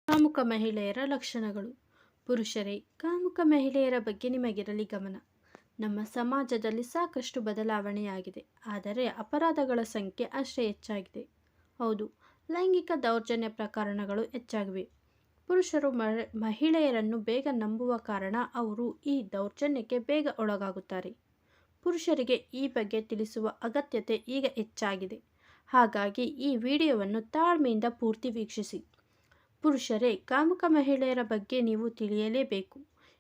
ಕಾಮುಕ ಮಹಿಳೆಯರ ಲಕ್ಷಣಗಳು. ಪುರುಷರೇ, ಕಾಮುಕ ಮಹಿಳೆಯರ ಬಗ್ಗೆ ನಿಮಗಿರಲಿ ಗಮನ. ನಮ್ಮ ಸಮಾಜದಲ್ಲಿ ಸಾಕಷ್ಟು ಬದಲಾವಣೆಯಾಗಿದೆ, ಆದರೆ ಅಪರಾಧಗಳ ಸಂಖ್ಯೆ ಅಷ್ಟೇ ಹೆಚ್ಚಾಗಿದೆ. ಹೌದು, ಲೈಂಗಿಕ ದೌರ್ಜನ್ಯ ಪ್ರಕರಣಗಳು ಹೆಚ್ಚಾಗಿವೆ. ಪುರುಷರು ಮಹಿಳೆಯರನ್ನು ಬೇಗ ನಂಬುವ ಕಾರಣ ಅವರು ಈ ದೌರ್ಜನ್ಯಕ್ಕೆ ಬೇಗ ಒಳಗಾಗುತ್ತಾರೆ. ಪುರುಷರಿಗೆ ಈ ಬಗ್ಗೆ ತಿಳಿಸುವ ಅಗತ್ಯತೆ ಈಗ ಹೆಚ್ಚಾಗಿದೆ. ಹಾಗಾಗಿ ಈ ವಿಡಿಯೋವನ್ನು ತಾಳ್ಮೆಯಿಂದ ಪೂರ್ತಿ ವೀಕ್ಷಿಸಿ. ಪುರುಷರೇ, ಕಾಮುಕ ಮಹಿಳೆಯರ ಬಗ್ಗೆ ನೀವು ತಿಳಿಯಲೇಬೇಕು.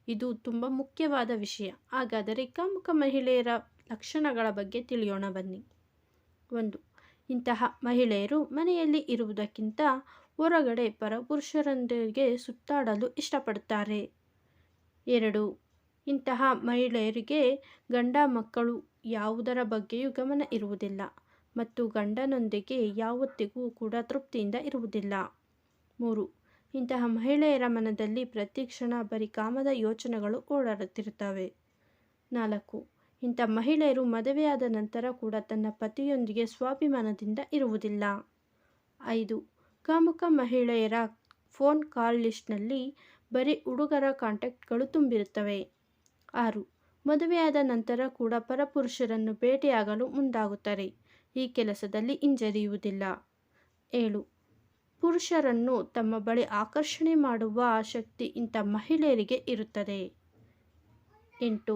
ಇದು ತುಂಬ ಮುಖ್ಯವಾದ ವಿಷಯ. ಹಾಗಾದರೆ ಕಾಮುಕ ಮಹಿಳೆಯರ ಲಕ್ಷಣಗಳ ಬಗ್ಗೆ ತಿಳಿಯೋಣ ಬನ್ನಿ. 1. ಇಂತಹ ಮಹಿಳೆಯರು ಮನೆಯಲ್ಲಿ ಇರುವುದಕ್ಕಿಂತ ಹೊರಗಡೆ ಪರಪುರುಷರೊಂದಿಗೆ ಸುತ್ತಾಡಲು ಇಷ್ಟಪಡುತ್ತಾರೆ. 2. ಇಂತಹ ಮಹಿಳೆಯರಿಗೆ ಗಂಡ ಮಕ್ಕಳು ಯಾವುದರ ಬಗ್ಗೆಯೂ ಗಮನ ಇರುವುದಿಲ್ಲ ಮತ್ತು ಗಂಡನೊಂದಿಗೆ ಯಾವತ್ತಿಗೂ ಕೂಡ ತೃಪ್ತಿಯಿಂದ ಇರುವುದಿಲ್ಲ. 3. ಇಂತಹ ಮಹಿಳೆಯರ ಮನದಲ್ಲಿ ಪ್ರತಿ ಕ್ಷಣ ಬರೀ ಕಾಮದ ಯೋಚನೆಗಳು ಓಡಾಡುತ್ತಿರುತ್ತವೆ. 4. ಇಂಥ ಮಹಿಳೆಯರು ಮದುವೆಯಾದ ನಂತರ ಕೂಡ ತನ್ನ ಪತಿಯೊಂದಿಗೆ ಸ್ವಾಭಿಮಾನದಿಂದ ಇರುವುದಿಲ್ಲ. 5. ಕಾಮುಕ ಮಹಿಳೆಯರ ಫೋನ್ ಕಾಲ್ ಲಿಸ್ಟ್ನಲ್ಲಿ ಬರೀ ಹುಡುಗರ ಕಾಂಟ್ಯಾಕ್ಟ್ಗಳು ತುಂಬಿರುತ್ತವೆ. 6. ಮದುವೆಯಾದ ನಂತರ ಕೂಡ ಪರಪುರುಷರನ್ನು ಭೇಟಿಯಾಗಲು ಮುಂದಾಗುತ್ತಾರೆ. ಈ ಕೆಲಸದಲ್ಲಿ ಹಿಂಜರಿಯುವುದಿಲ್ಲ. 7. ಪುರುಷರನ್ನು ತಮ್ಮ ಬಳಿ ಆಕರ್ಷಣೆ ಮಾಡುವ ಶಕ್ತಿ ಇಂಥ ಮಹಿಳೆಯರಿಗೆ ಇರುತ್ತದೆ. 8.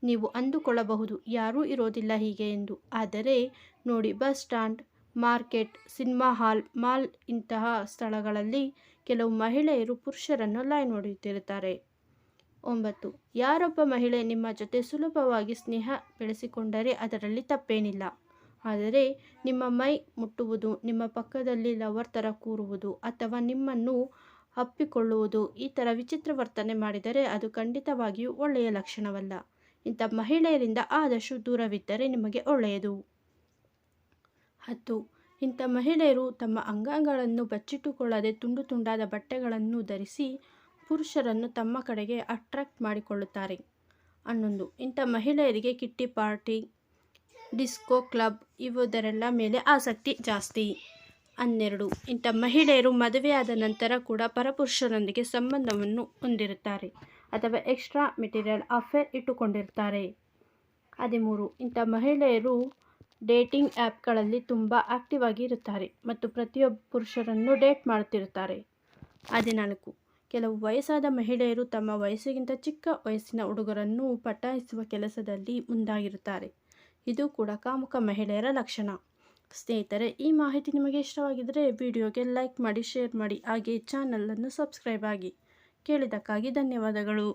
ನೀವು ಅಂದುಕೊಳ್ಳಬಹುದು, ಯಾರೂ ಇರೋದಿಲ್ಲ ಹೀಗೆ ಎಂದು. ಆದರೆ ನೋಡಿ, bus stand, market, cinema hall, mall ಇಂತಹ ಸ್ಥಳಗಳಲ್ಲಿ ಕೆಲವು ಮಹಿಳೆಯರು ಪುರುಷರನ್ನು ಲೈನ್ ಹೊಡೆಯುತ್ತಿರುತ್ತಾರೆ. 9. ಯಾರೊಬ್ಬ ಮಹಿಳೆ ನಿಮ್ಮ ಜೊತೆ ಸುಲಭವಾಗಿ ಸ್ನೇಹ ಬೆಳೆಸಿಕೊಂಡರೆ ಅದರಲ್ಲಿ ತಪ್ಪೇನಿಲ್ಲ. ಆದರೆ ನಿಮ್ಮ ಮೈ ಮುಟ್ಟುವುದು, ನಿಮ್ಮ ಪಕ್ಕದಲ್ಲಿ ಲವರ್ ಥರ ಕೂರುವುದು ಅಥವಾ ನಿಮ್ಮನ್ನು ಅಪ್ಪಿಕೊಳ್ಳುವುದು, ಈ ಥರ ವಿಚಿತ್ರ ವರ್ತನೆ ಮಾಡಿದರೆ ಅದು ಖಂಡಿತವಾಗಿಯೂ ಒಳ್ಳೆಯ ಲಕ್ಷಣವಲ್ಲ. ಇಂಥ ಮಹಿಳೆಯರಿಂದ ಆದಷ್ಟು ದೂರವಿದ್ದರೆ ನಿಮಗೆ ಒಳ್ಳೆಯದು. 10. ಇಂಥ ಮಹಿಳೆಯರು ತಮ್ಮ ಅಂಗಾಂಗಗಳನ್ನು ಬಚ್ಚಿಟ್ಟುಕೊಳ್ಳದೆ ತುಂಡು ತುಂಡಾದ ಬಟ್ಟೆಗಳನ್ನು ಧರಿಸಿ ಪುರುಷರನ್ನು ತಮ್ಮ ಕಡೆಗೆ ಅಟ್ರಾಕ್ಟ್ ಮಾಡಿಕೊಳ್ಳುತ್ತಾರೆ. 11. ಇಂಥ ಮಹಿಳೆಯರಿಗೆ ಕಿಟ್ಟಿ ಪಾರ್ಟಿ, ಡಿಸ್ಕೋ ಕ್ಲಬ್ ಇವುದರೆಲ್ಲ ಮೇಲೆ ಆಸಕ್ತಿ ಜಾಸ್ತಿ. 12. ಇಂಥ ಮಹಿಳೆಯರು ಮದುವೆಯಾದ ನಂತರ ಕೂಡ ಪರಪುರುಷರೊಂದಿಗೆ ಸಂಬಂಧವನ್ನು ಹೊಂದಿರುತ್ತಾರೆ ಅಥವಾ ಎಕ್ಸ್ಟ್ರಾ ಮೆಟೀರಿಯಲ್ ಅಫೇರ್ ಇಟ್ಟುಕೊಂಡಿರುತ್ತಾರೆ. 13. ಇಂಥ ಮಹಿಳೆಯರು ಡೇಟಿಂಗ್ ಆ್ಯಪ್ಗಳಲ್ಲಿ ತುಂಬ ಆಕ್ಟಿವ್ ಆಗಿ ಇರುತ್ತಾರೆ ಮತ್ತು ಪ್ರತಿಯೊಬ್ಬ ಪುರುಷರನ್ನು ಡೇಟ್ ಮಾಡುತ್ತಿರುತ್ತಾರೆ. 14. ಕೆಲವು ವಯಸ್ಸಾದ ಮಹಿಳೆಯರು ತಮ್ಮ ವಯಸ್ಸಿಗಿಂತ ಚಿಕ್ಕ ವಯಸ್ಸಿನ ಹುಡುಗರನ್ನು ಪಟಾಯಿಸುವ ಕೆಲಸದಲ್ಲಿ ಮುಂದಾಗಿರುತ್ತಾರೆ. ಇದು ಕೂಡ ಕಾಮುಕ ಮಹಿಳೆಯರ ಲಕ್ಷಣ. ಸ್ನೇಹಿತರೆ, ಈ ಮಾಹಿತಿ ನಿಮಗೆ ಇಷ್ಟವಾಗಿದ್ದರೆ ವಿಡಿಯೋಗೆ ಲೈಕ್ ಮಾಡಿ, ಶೇರ್ ಮಾಡಿ, ಹಾಗೆ ಚಾನಲನ್ನು ಸಬ್ಸ್ಕ್ರೈಬ್ ಆಗಿ. ಕೇಳಿದ್ದಕ್ಕಾಗಿ ಧನ್ಯವಾದಗಳು.